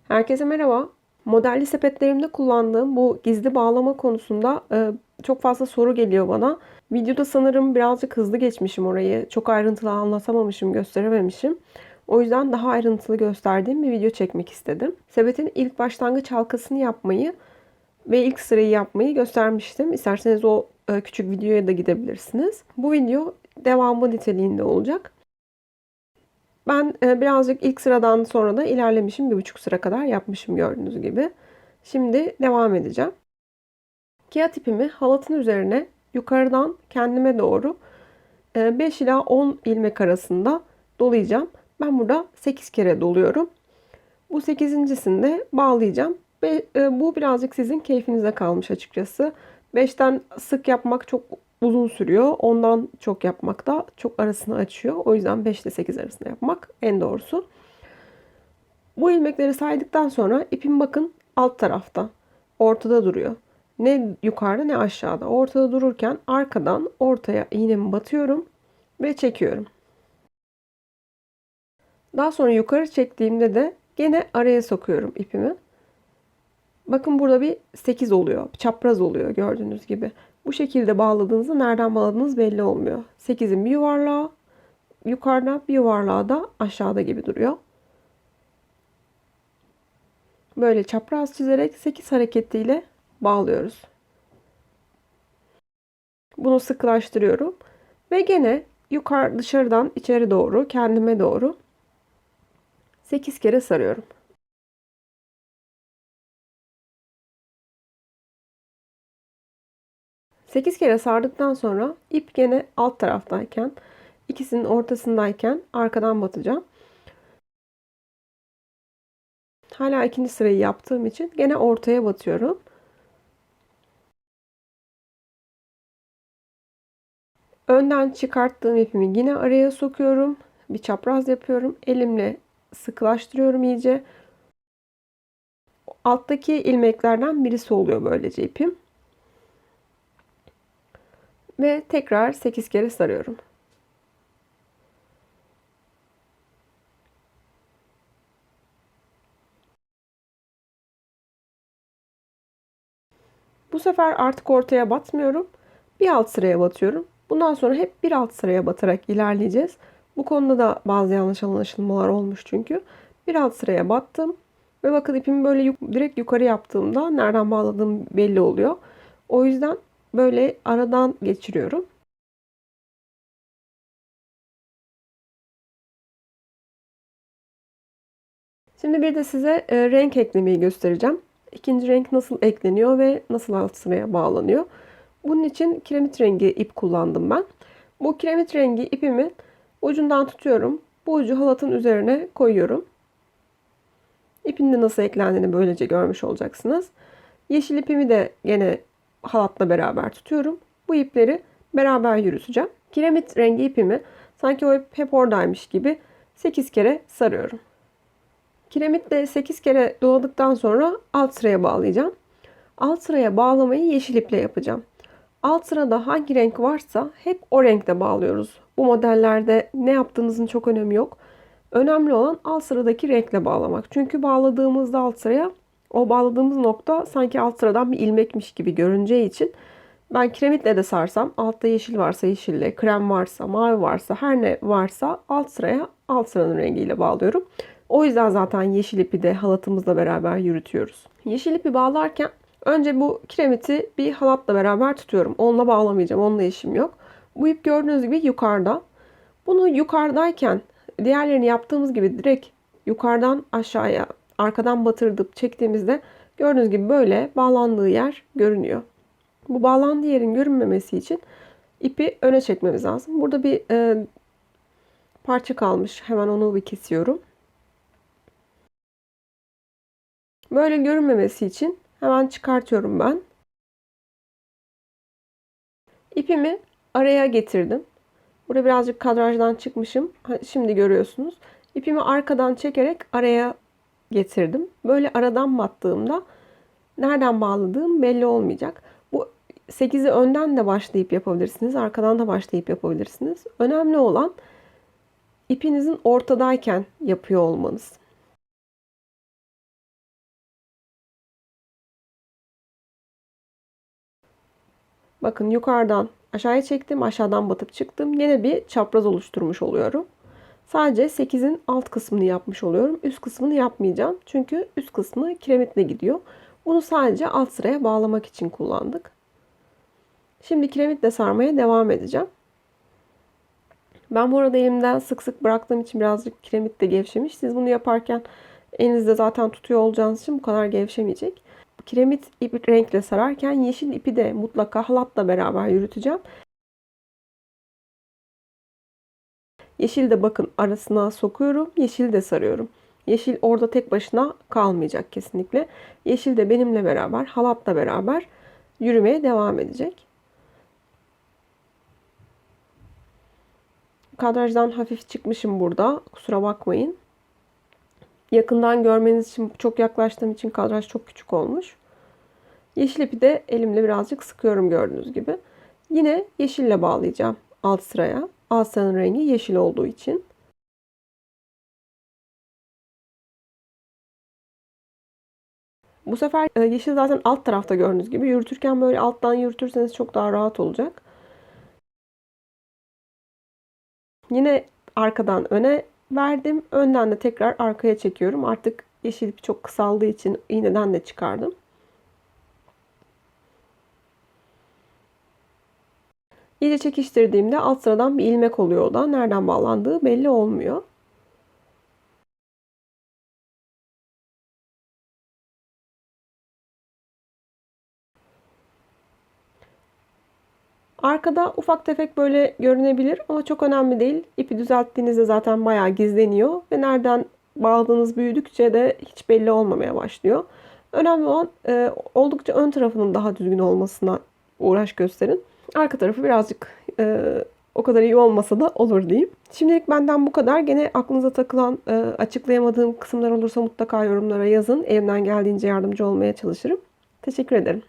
Herkese merhaba. Modelli sepetlerimde kullandığım bu gizli bağlama konusunda çok fazla soru geliyor bana. Videoda sanırım birazcık hızlı geçmişim orayı. Çok ayrıntılı anlatamamışım, gösterememişim. O yüzden daha ayrıntılı gösterdiğim bir video çekmek istedim. Sepetin ilk başlangıç halkasını yapmayı ve ilk sırayı yapmayı göstermiştim. İsterseniz o küçük videoya da gidebilirsiniz. Bu video devamı niteliğinde olacak. Ben birazcık ilk sıradan sonra da ilerlemişim. 1,5 sıra kadar yapmışım gördüğünüz gibi. Şimdi devam edeceğim. Kağıt ipimi halatın üzerine yukarıdan kendime doğru 5 ila 10 ilmek arasında dolayacağım. Ben burada 8 kere doluyorum. Bu 8.'sinde bağlayacağım. Ve bu birazcık sizin keyfinize kalmış açıkçası. 5'ten sık yapmak çok uzun sürüyor. Ondan çok yapmak da çok arasını açıyor. O yüzden 5 ile 8 arasında yapmak en doğrusu. Bu ilmekleri saydıktan sonra ipim bakın alt tarafta. Ortada duruyor. Ne yukarıda ne aşağıda. Ortada dururken arkadan ortaya iğnemi batıyorum ve çekiyorum. Daha sonra yukarı çektiğimde de gene araya sokuyorum ipimi. Bakın burada bir 8 oluyor. Çapraz oluyor gördüğünüz gibi. Bu şekilde bağladığınızda nereden bağladığınız belli olmuyor. 8'in bir yuvarlağı yukarıda, bir yuvarlağı da aşağıda gibi duruyor. Böyle çapraz çizerek 8 hareketiyle bağlıyoruz. Bunu sıkılaştırıyorum. Ve gene yukarı dışarıdan içeri doğru kendime doğru 8 kere sarıyorum. Sekiz kere sardıktan sonra ip gene alt taraftayken, ikisinin ortasındayken arkadan batacağım. Hala ikinci sırayı yaptığım için gene ortaya batıyorum. Önden çıkarttığım ipimi yine araya sokuyorum. Bir çapraz yapıyorum. Elimle sıkılaştırıyorum iyice. Alttaki ilmeklerden birisi oluyor böylece ipim. Ve tekrar 8 kere sarıyorum. Bu sefer artık ortaya batmıyorum. Bir alt sıraya batıyorum. Bundan sonra hep bir alt sıraya batarak ilerleyeceğiz. Bu konuda da bazı yanlış anlaşılmalar olmuş çünkü. Bir alt sıraya battım. Ve bakın ipimi böyle direkt yukarı yaptığımda nereden bağladığım belli oluyor. O yüzden böyle aradan geçiriyorum. Şimdi bir de size renk eklemeyi göstereceğim. İkinci renk nasıl ekleniyor ve nasıl alt sıraya bağlanıyor. Bunun için kiremit rengi ip kullandım ben. Bu kiremit rengi ipimi ucundan tutuyorum. Bu ucu halatın üzerine koyuyorum. İpin de nasıl eklendiğini böylece görmüş olacaksınız. Yeşil ipimi de gene halatla beraber tutuyorum. Bu ipleri beraber yürüteceğim. Kiremit rengi ipimi sanki o ip hep oradaymış gibi 8 kere sarıyorum. Kiremitle 8 kere doladıktan sonra alt sıraya bağlayacağım. Alt sıraya bağlamayı yeşil iple yapacağım. Alt sırada hangi renk varsa hep o renkte bağlıyoruz. Bu modellerde ne yaptığınızın çok önemi yok. Önemli olan alt sıradaki renkle bağlamak. Çünkü bağladığımızda alt sıraya o bağladığımız nokta sanki alt sıradan bir ilmekmiş gibi görüneceği için ben kiremitle de sarsam altta yeşil varsa yeşille, krem varsa, mavi varsa her ne varsa alt sıraya alt sıranın rengiyle bağlıyorum. O yüzden zaten yeşil ipi de halatımızla beraber yürütüyoruz. Yeşil ipi bağlarken önce bu kiremiti bir halatla beraber tutuyorum. Onunla bağlamayacağım. Onunla işim yok. Bu ip gördüğünüz gibi yukarıda. Bunu yukarıdayken diğerlerini yaptığımız gibi direkt yukarıdan aşağıya arkadan batırdıp çektiğimizde gördüğünüz gibi böyle bağlandığı yer görünüyor. Bu bağlandığı yerin görünmemesi için ipi öne çekmemiz lazım. Burada bir parça kalmış. Hemen onu bir kesiyorum. Böyle görünmemesi için hemen çıkartıyorum ben. İpimi araya getirdim. Burada birazcık kadrajdan çıkmışım. Şimdi görüyorsunuz. İpimi arkadan çekerek araya getirdim. Böyle aradan battığımda nereden bağladığım belli olmayacak. Bu 8'i önden de başlayıp yapabilirsiniz. Arkadan da başlayıp yapabilirsiniz. Önemli olan ipinizin ortadayken yapıyor olmanız. Bakın yukarıdan aşağıya çektim, aşağıdan batıp çıktım. Yine bir çapraz oluşturmuş oluyorum. Sadece 8'in alt kısmını yapmış oluyorum. Üst kısmını yapmayacağım. Çünkü üst kısmı kiremitle gidiyor. Bunu sadece alt sıraya bağlamak için kullandık. Şimdi kiremitle sarmaya devam edeceğim. Ben bu arada elimden sık sık bıraktığım için birazcık kiremit de gevşemiş. Siz bunu yaparken elinizde zaten tutuyor olacağınız için bu kadar gevşemeyecek. Kiremit ip renkle sararken yeşil ipi de mutlaka halatla beraber yürüteceğim. Yeşil de bakın arasına sokuyorum. Yeşil de sarıyorum. Yeşil orada tek başına kalmayacak kesinlikle. Yeşil de benimle beraber, halatla beraber yürümeye devam edecek. Kadrajdan hafif çıkmışım burada. Kusura bakmayın. Yakından görmeniz için çok yaklaştığım için kadraj çok küçük olmuş. Yeşil ipi de elimle birazcık sıkıyorum gördüğünüz gibi. Yine yeşille bağlayacağım alt sıraya. Alt sıranın rengi yeşil olduğu için. Bu sefer yeşil zaten alt tarafta gördüğünüz gibi. Yürütürken böyle alttan yürütürseniz çok daha rahat olacak. Yine arkadan öne verdim. Önden de tekrar arkaya çekiyorum. Artık yeşil ip çok kısaldığı için iğneden de çıkardım. İyice çekiştirdiğimde alt sıradan bir ilmek oluyor o da. Nereden bağlandığı belli olmuyor. Arkada ufak tefek böyle görünebilir ama çok önemli değil. İpi düzelttiğinizde zaten bayağı gizleniyor ve nereden bağladığınız büyüdükçe de hiç belli olmamaya başlıyor. Önemli olan oldukça ön tarafının daha düzgün olmasına uğraş gösterin. Arka tarafı birazcık o kadar iyi olmasa da olur diyeyim. Şimdilik benden bu kadar. Gene aklınıza takılan, açıklayamadığım kısımlar olursa mutlaka yorumlara yazın. Elimden geldiğince yardımcı olmaya çalışırım. Teşekkür ederim.